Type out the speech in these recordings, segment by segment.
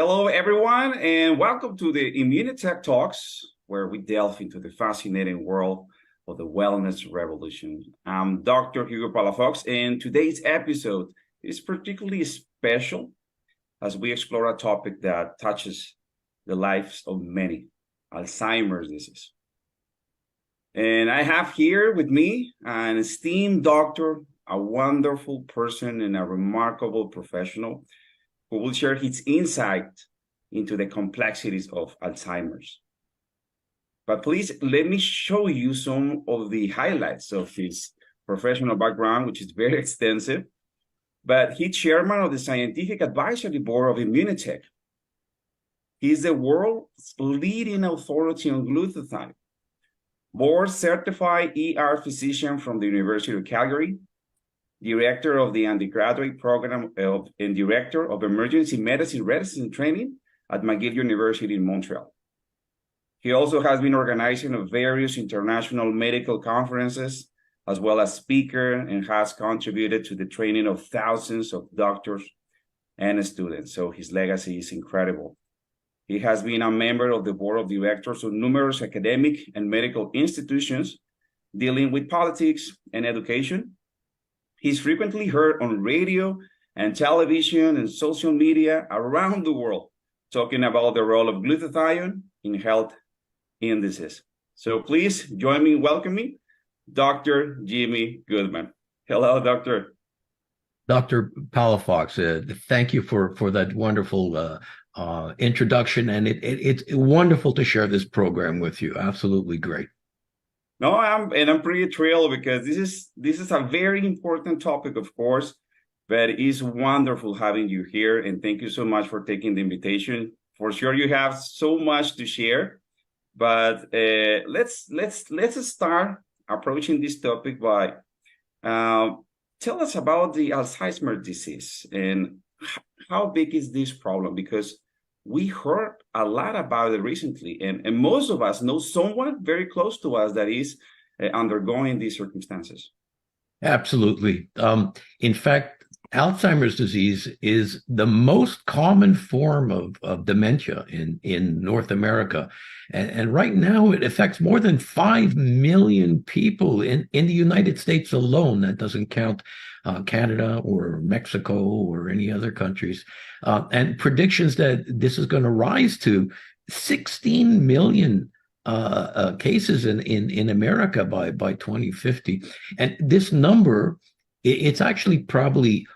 Hello, everyone, and welcome to the Immunitech Talks, where we delve into the fascinating world of the wellness revolution. I'm Dr. Hugo Palafox, and today's episode is particularly special as we explore a topic that touches the lives of many, Alzheimer's disease. And I have here with me an esteemed doctor, a wonderful person, and a remarkable professional who will share his insight into the complexities of Alzheimer's. But please let me show you some of the highlights of his professional background, which is very extensive. But he's chairman of the Scientific Advisory Board of Immunitech. He's the world's leading authority on glutathione, board certified ER physician from the University of Calgary, director of the undergraduate program and director of emergency medicine resident training at McGill University in Montreal. He also has been organizing of various international medical conferences, as well as speaker, and has contributed to the training of thousands of doctors and students. So his legacy is incredible. He has been a member of the board of directors of numerous academic and medical institutions dealing with politics and education. He's frequently heard on radio and television and social media around the world talking about the role of glutathione in health indices. So please join me in welcoming Dr. Jimmy Gutman. Hello, Doctor. Dr. Palafox, thank you for that wonderful introduction, and it's wonderful to share this program with you. Absolutely great. No, I'm pretty thrilled because this is a very important topic, of course, but it's wonderful having you here, and thank you so much for taking the invitation. For sure, you have so much to share, but let's start approaching this topic by tell us about the Alzheimer's disease and how big is this problem, because we heard a lot about it recently, and most of us know someone very close to us that is undergoing these circumstances. Absolutely. In fact, Alzheimer's disease is the most common form of dementia in North America. And right now it affects more than 5 million people in the United States alone. That doesn't count Canada or Mexico or any other countries. And predictions that this is going to rise to 16 million cases in America by 2050. And this number, it's actually probably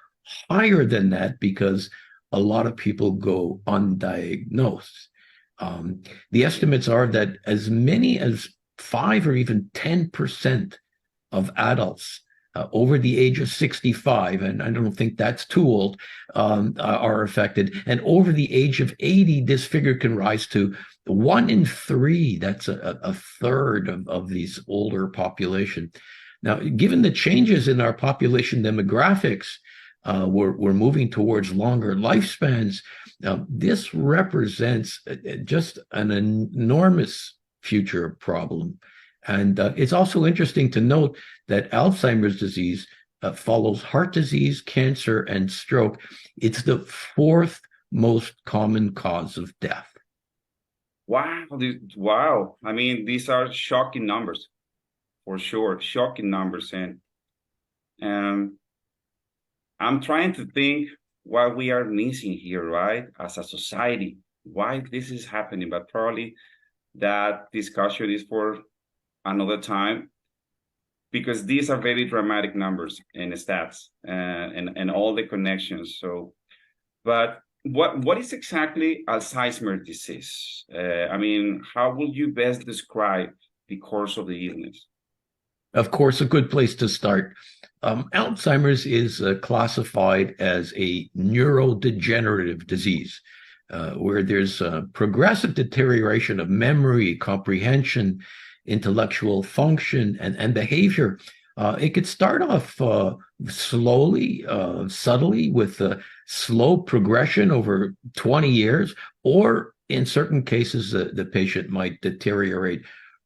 higher than that because a lot of people go undiagnosed. The estimates are that as many as 5 or even 10% of adults over the age of 65, and I don't think that's too old, are affected. And over the age of 80, this figure can rise to 1 in 3. That's a third of these older population. Now, given the changes in our population demographics, we're moving towards longer lifespans. This represents just an enormous future problem. And it's also interesting to note that Alzheimer's disease follows heart disease, cancer, and stroke. It's the 4th most common cause of death. Wow. Wow. I mean, these are shocking numbers, for sure. Shocking numbers. And I'm trying to think what we are missing here, right? As a society, why this is happening, but probably that discussion is for another time, because these are very dramatic numbers and stats and all the connections. So, but what is exactly Alzheimer's disease? I mean, how would you best describe the course of the illness? Of course, a good place to start. Alzheimer's is classified as a neurodegenerative disease, where there's progressive deterioration of memory, comprehension, intellectual function, and behavior. It could start off slowly, subtly, with a slow progression over 20 years, or in certain cases, the patient might deteriorate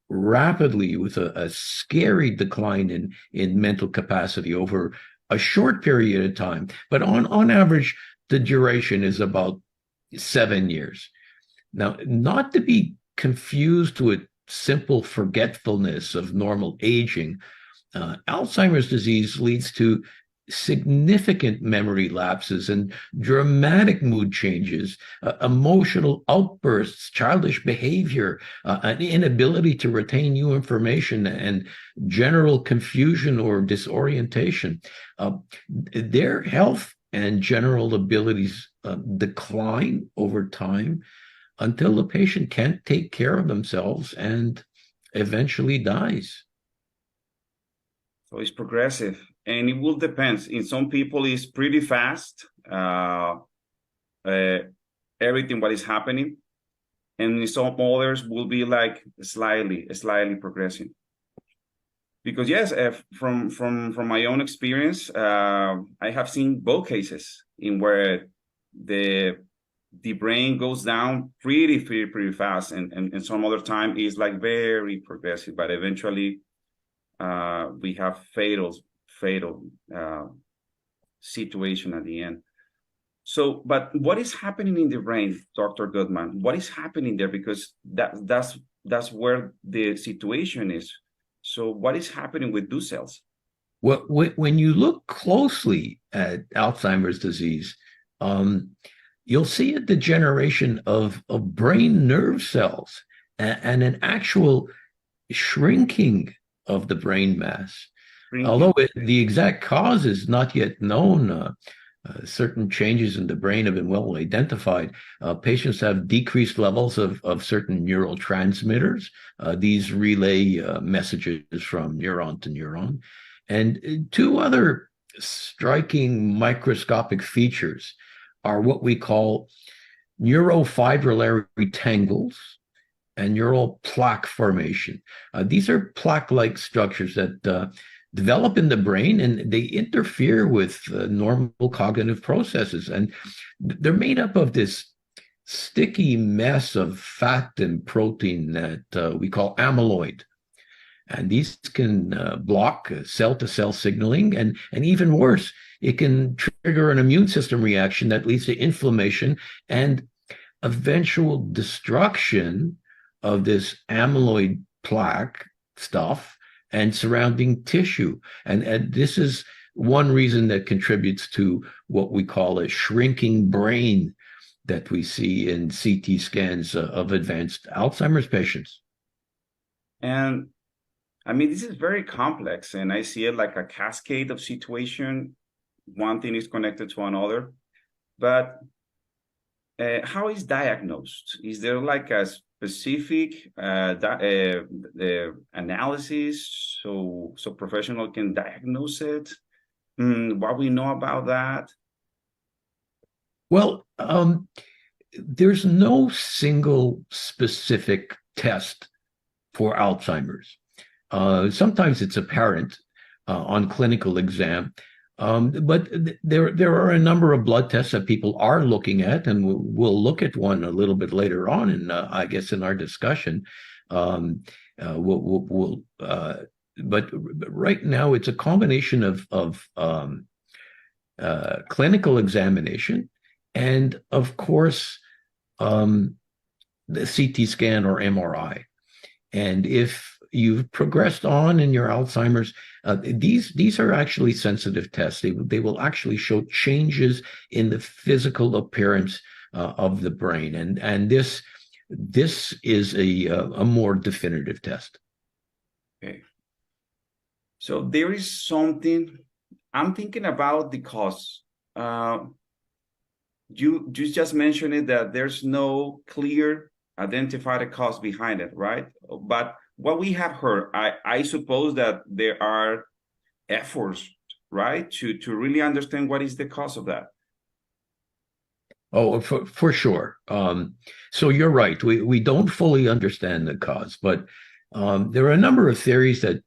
rapidly with a scary decline in mental capacity over a short period of time. But on average, the duration is about 7 years. Now, not to be confused with simple forgetfulness of normal aging, Alzheimer's disease leads to significant memory lapses and dramatic mood changes, emotional outbursts, childish behavior, an inability to retain new information, and general confusion or disorientation. Their health and general abilities decline over time until the patient can't take care of themselves and eventually dies. So it's progressive, and it will depend. In some people, it's pretty fast. Uh, Everything what is happening, and in some others will be like slightly progressing. Because yes, from my own experience, I have seen both cases in where the brain goes down pretty fast, and some other time is like very progressive, but eventually we have fatal situation at the end. So, but what is happening in the brain, Dr. Gutman? What is happening there? Because that's where the situation is. So what is happening with those cells? Well, when you look closely at Alzheimer's disease, you'll see a degeneration of brain nerve cells and an actual shrinking of the brain mass. Although the exact cause is not yet known, certain changes in the brain have been well identified. Patients have decreased levels of certain neurotransmitters. These relay messages from neuron to neuron. And two other striking microscopic features are what we call neurofibrillary tangles and neural plaque formation. These are plaque-like structures that develop in the brain, and they interfere with normal cognitive processes. And they're made up of this sticky mess of fat and protein that we call amyloid. And these can block cell-to-cell signaling, and even worse, it can trigger an immune system reaction that leads to inflammation and eventual destruction of this amyloid plaque stuff and surrounding tissue. And this is one reason that contributes to what we call a shrinking brain that we see in CT scans of advanced Alzheimer's patients. And I mean, this is very complex, and I see it like a cascade of situation. One thing is connected to another, but how is diagnosed? Is there like a specific analysis so professional can diagnose it? What we know about that? Well, there's no single specific test for Alzheimer's. Sometimes it's apparent on clinical exam, but there are a number of blood tests that people are looking at, and we'll look at one a little bit later on, and I guess in our discussion, but right now it's a combination of clinical examination and, of course, the CT scan or MRI. And if you've progressed on in your Alzheimer's, these are actually sensitive tests. They will actually show changes in the physical appearance of the brain, and this is a more definitive test. Okay. So there is something I'm thinking about the cause. You just mentioned it that there's no clear identified cause behind it, right? But what we have heard, I suppose that there are efforts, right, to really understand what is the cause of that. Oh, for sure. So you're right. We don't fully understand the cause, but there are a number of theories that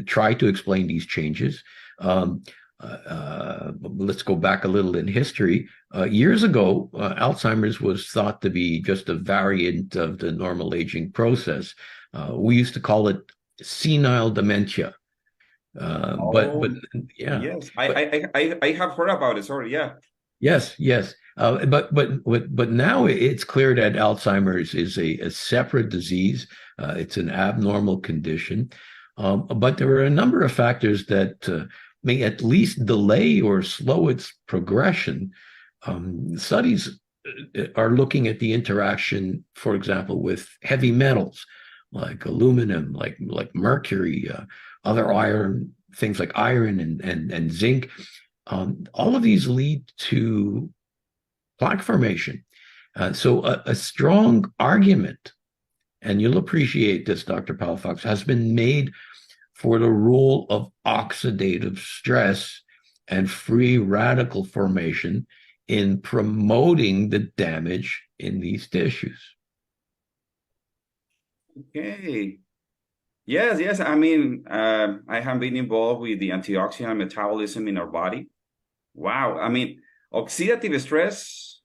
try to explain these changes. Let's go back a little in history. Years ago, Alzheimer's was thought to be just a variant of the normal aging process. We used to call it senile dementia. But yeah. Yes, I have heard about it. Sorry, yeah. Yes. But now it's clear that Alzheimer's is a separate disease. It's an abnormal condition, but there are a number of factors that may at least delay or slow its progression. Studies are looking at the interaction, for example, with heavy metals like aluminum, like mercury, other iron, things like iron and zinc. All of these lead to plaque formation. So a strong argument, and you'll appreciate this, Dr. Palafox, has been made for the role of oxidative stress and free radical formation in promoting the damage in these tissues. Okay. Yes. I mean, I have been involved with the antioxidant metabolism in our body. Wow. I mean, oxidative stress,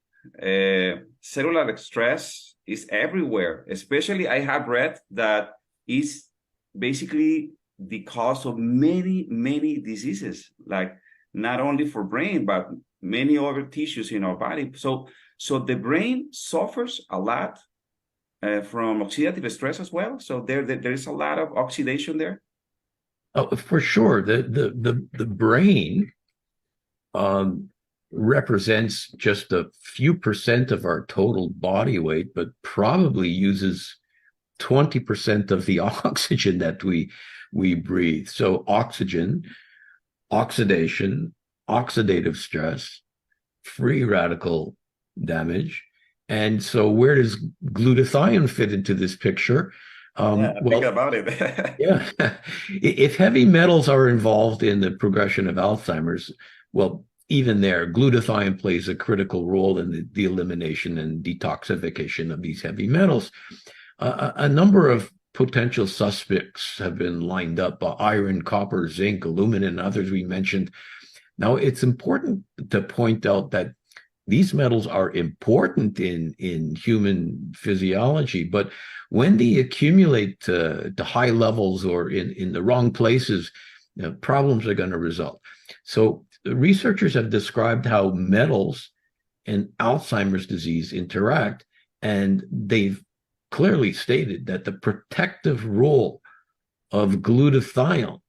cellular stress is everywhere. Especially, I have read that is basically the cause of many diseases, like not only for brain, but many other tissues in our body. So the brain suffers a lot from oxidative stress as well. So there is a lot of oxidation there. Oh, for sure. The brain represents just a few percent of our total body weight, but probably uses 20% of the oxygen that we breathe. So oxygen, oxidation, oxidative stress, free radical damage. And so where does glutathione fit into this picture? Think about it. Yeah. If heavy metals are involved in the progression of Alzheimer's, well, even there, glutathione plays a critical role in the elimination and detoxification of these heavy metals. A number of potential suspects have been lined up: iron, copper, zinc, aluminum, and others we mentioned. Now, it's important to point out that these metals are important in human physiology, but when they accumulate to high levels or in the wrong places, problems are going to result. So researchers have described how metals and Alzheimer's disease interact, and they've clearly stated that the protective role of glutathione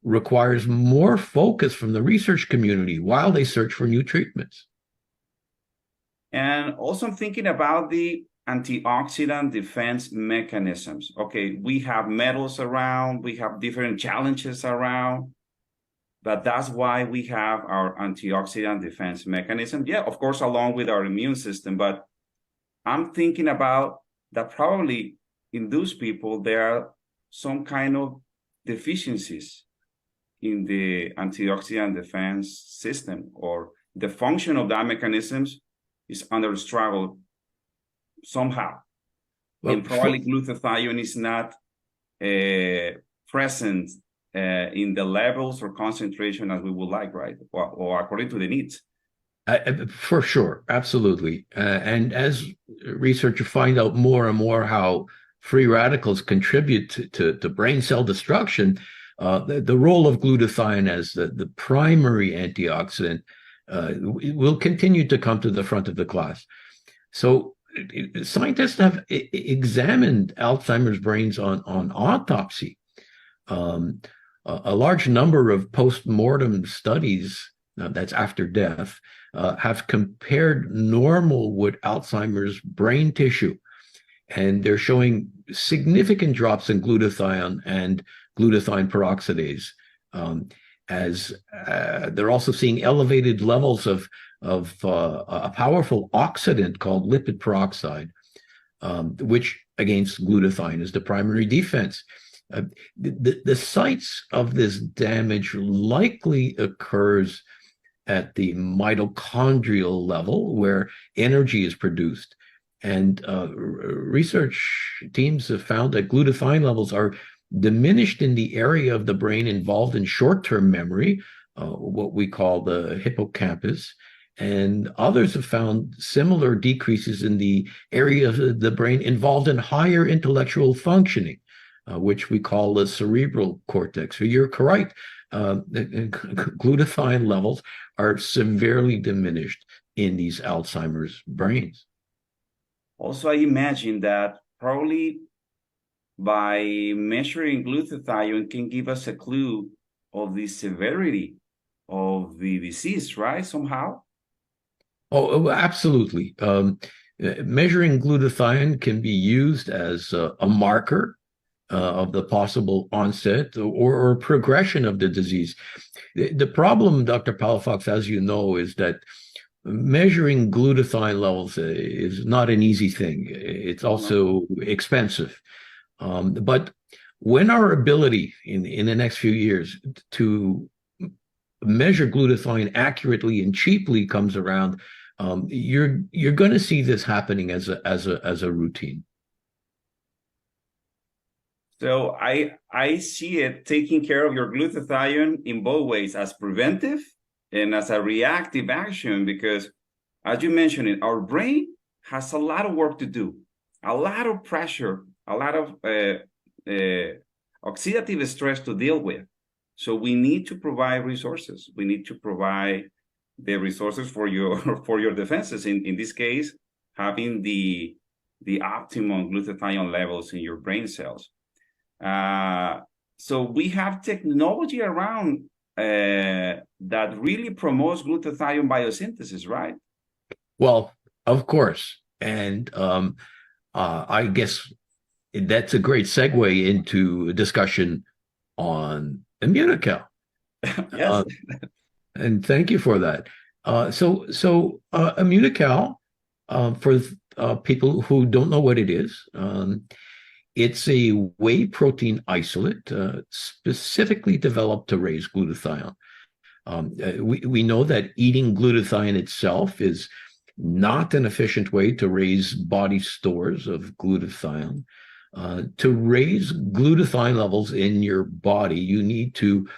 requires more focus from the research community while they search for new treatments. And also I'm thinking about the antioxidant defense mechanisms. Okay, we have metals around, we have different challenges around, but that's why we have our antioxidant defense mechanism. Yeah, of course, along with our immune system, but I'm thinking about that probably in those people, there are some kind of deficiencies in the antioxidant defense system, or the function of that mechanisms is under struggle somehow. Well, and probably glutathione is not present in the levels or concentration as we would like, right? Or according to the needs. For sure, absolutely. And as researchers find out more and more how free radicals contribute to brain cell destruction, the role of glutathione as the primary antioxidant will continue to come to the front of the class. So scientists have examined Alzheimer's brains on autopsy. A large number of post-mortem studies, that's after death, have compared normal with Alzheimer's brain tissue. And they're showing significant drops in glutathione and glutathione peroxidase. As they're also seeing elevated levels of a powerful oxidant called lipid peroxide, which against glutathione is the primary defense. The sites of this damage likely occurs at the mitochondrial level, where energy is produced. And research teams have found that glutathione levels are diminished in the area of the brain involved in short-term memory, what we call the hippocampus. And others have found similar decreases in the area of the brain involved in higher intellectual functioning, which we call the cerebral cortex. So you're correct. glutathione levels are severely diminished in these Alzheimer's brains. Also, I imagine that probably by measuring glutathione can give us a clue of the severity of the disease, right? Somehow. Oh, absolutely. Measuring glutathione can be used as a marker of the possible onset or progression of the disease. The problem, Dr. Palafox, as you know, is that measuring glutathione levels is not an easy thing. It's No, no. also expensive. But when our ability in the next few years to measure glutathione accurately and cheaply comes around, you're going to see this happening as a routine. So I see it taking care of your glutathione in both ways, as preventive and as a reactive action, because as you mentioned, our brain has a lot of work to do, a lot of pressure, a lot of oxidative stress to deal with. So we need to provide resources. We need to provide the resources for your for your defenses. In this case, having the optimum glutathione levels in your brain cells. So we have technology around that really promotes glutathione biosynthesis, right? Well, of course. And I guess that's a great segue into a discussion on Immunical. Yes. And thank you for that. Immunical, for people who don't know what it is, it's a whey protein isolate specifically developed to raise glutathione. We know that eating glutathione itself is not an efficient way to raise body stores of glutathione. To raise glutathione levels in your body, you need to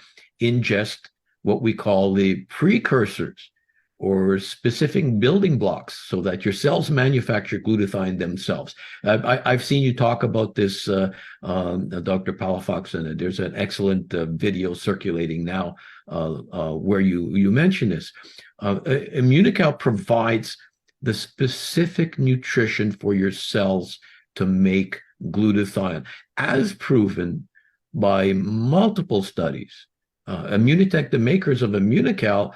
ingest what we call the precursors or specific building blocks so that your cells manufacture glutathione themselves. I've seen you talk about this, Dr. Palafox, and there's an excellent video circulating now where you mention this. Immunical provides the specific nutrition for your cells to make glutathione, as proven by multiple studies. Immunitech, the makers of Immunical,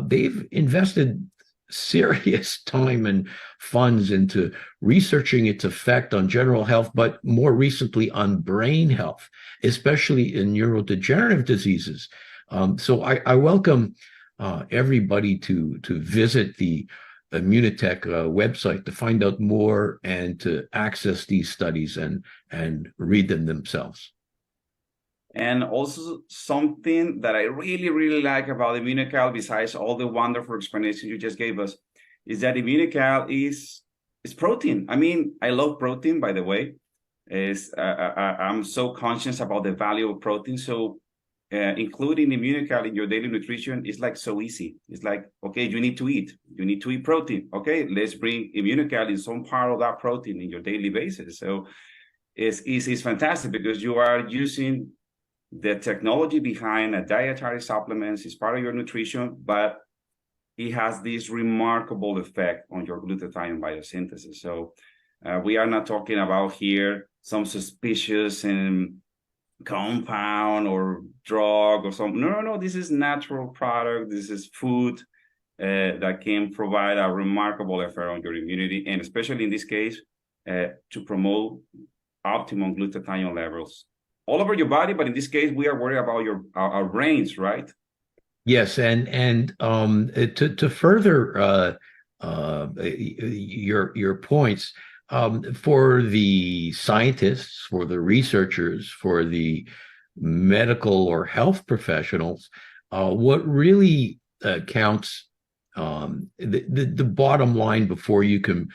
they've invested serious time and funds into researching its effect on general health, but more recently on brain health, especially in neurodegenerative diseases. So I welcome everybody to visit the Immunitech website to find out more and to access these studies and read them themselves. And also something that I really, really like about Immunical, besides all the wonderful explanation you just gave us, is that Immunical is protein. I mean, I love protein, by the way. I'm so conscious about the value of protein. So including Immunical in your daily nutrition is like so easy. It's like, okay, you need to eat. You need to eat protein. Okay, let's bring Immunical in some part of that protein in your daily basis. So it's fantastic because you are using the technology behind a dietary supplements is part of your nutrition, but it has this remarkable effect on your glutathione biosynthesis. So we are not talking about here some suspicious and compound or drug or something. No. This is natural product. This is food that can provide a remarkable effect on your immunity, and especially in this case, to promote optimum glutathione levels all over your body, but in this case, we are worried about our brains, right? Yes, and to further your points, for the scientists, for the researchers, for the medical or health professionals, what really counts, the bottom line before you can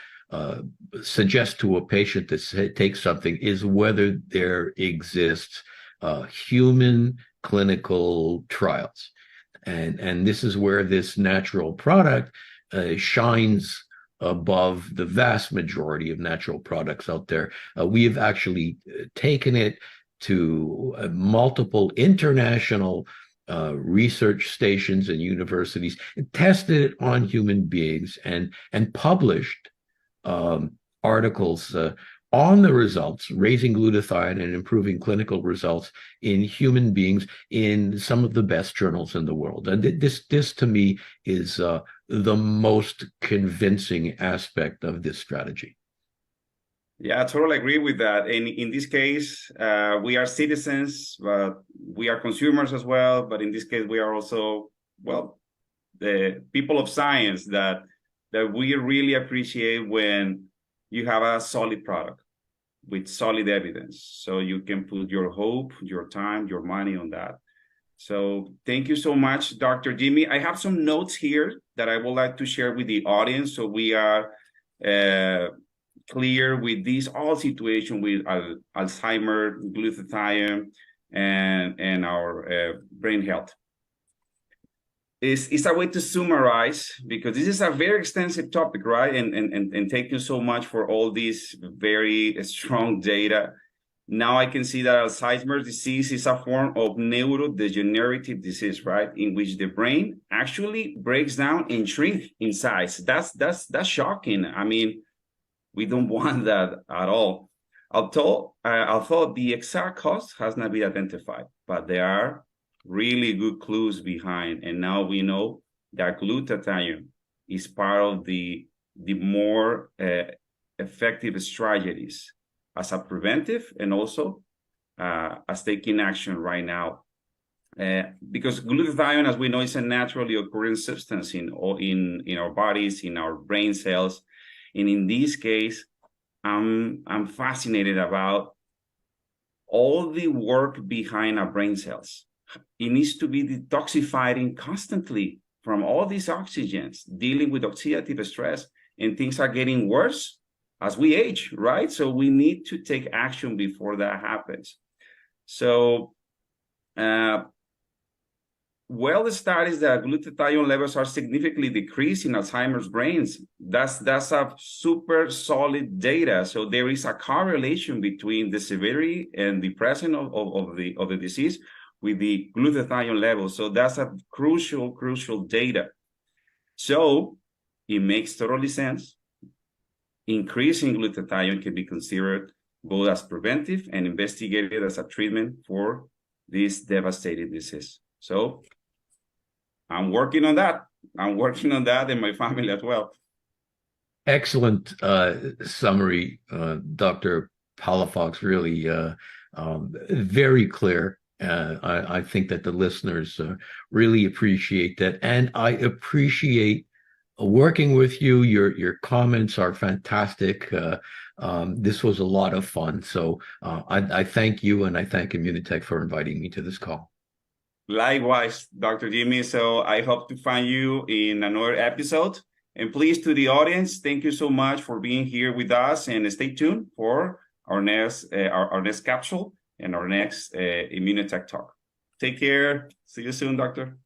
suggest to a patient to take something is whether there exists human clinical trials. And this is where this natural product shines above the vast majority of natural products out there. We have actually taken it to multiple international research stations and universities, tested it on human beings, and published articles on the results, raising glutathione and improving clinical results in human beings in some of the best journals in the world. And this to me is the most convincing aspect of this strategy. Yeah, I totally agree with that. And in this case, we are citizens, but we are consumers as well. But in this case, we are also, well, the people of science that we really appreciate when you have a solid product with solid evidence. So you can put your hope, your time, your money on that. So thank you so much, Dr. Jimmy. I have some notes here that I would like to share with the audience, so we are clear with this all situation with Alzheimer, glutathione, and our brain health. It's a way to summarize, because this is a very extensive topic, right? And thank you so much for all these very strong data. Now I can see that Alzheimer's disease is a form of neurodegenerative disease, right? In which the brain actually breaks down and shrinks in size. That's shocking. I mean, we don't want that at all. Although the exact cause has not been identified, but there are really good clues behind. And now we know that glutathione is part of the more effective strategies as a preventive, and also as taking action right now. Because glutathione, as we know, is a naturally occurring substance in our bodies, in our brain cells. And in this case, I'm fascinated about all the work behind our brain cells. It needs to be detoxifying constantly from all these oxygens, dealing with oxidative stress, and things are getting worse as we age, right? So we need to take action before that happens. So, the studies that glutathione levels are significantly decreased in Alzheimer's brains. That's a super solid data. So there is a correlation between the severity and the presence of the disease with the glutathione level. So that's a crucial data. So it makes totally sense. Increasing glutathione can be considered both as preventive and investigated as a treatment for this devastating disease. So I'm working on that. I'm working on that in my family as well. Excellent summary, Dr. Palafox. Really very clear. I think that the listeners really appreciate that. And I appreciate working with you. Your comments are fantastic. This was a lot of fun. So I thank you, and I thank Immunitech for inviting me to this call. Likewise, Dr. Jimmy. So I hope to find you in another episode. And please, to the audience, thank you so much for being here with us, and stay tuned for our next capsule and our next Immunitech talk. Take care. See you soon, doctor.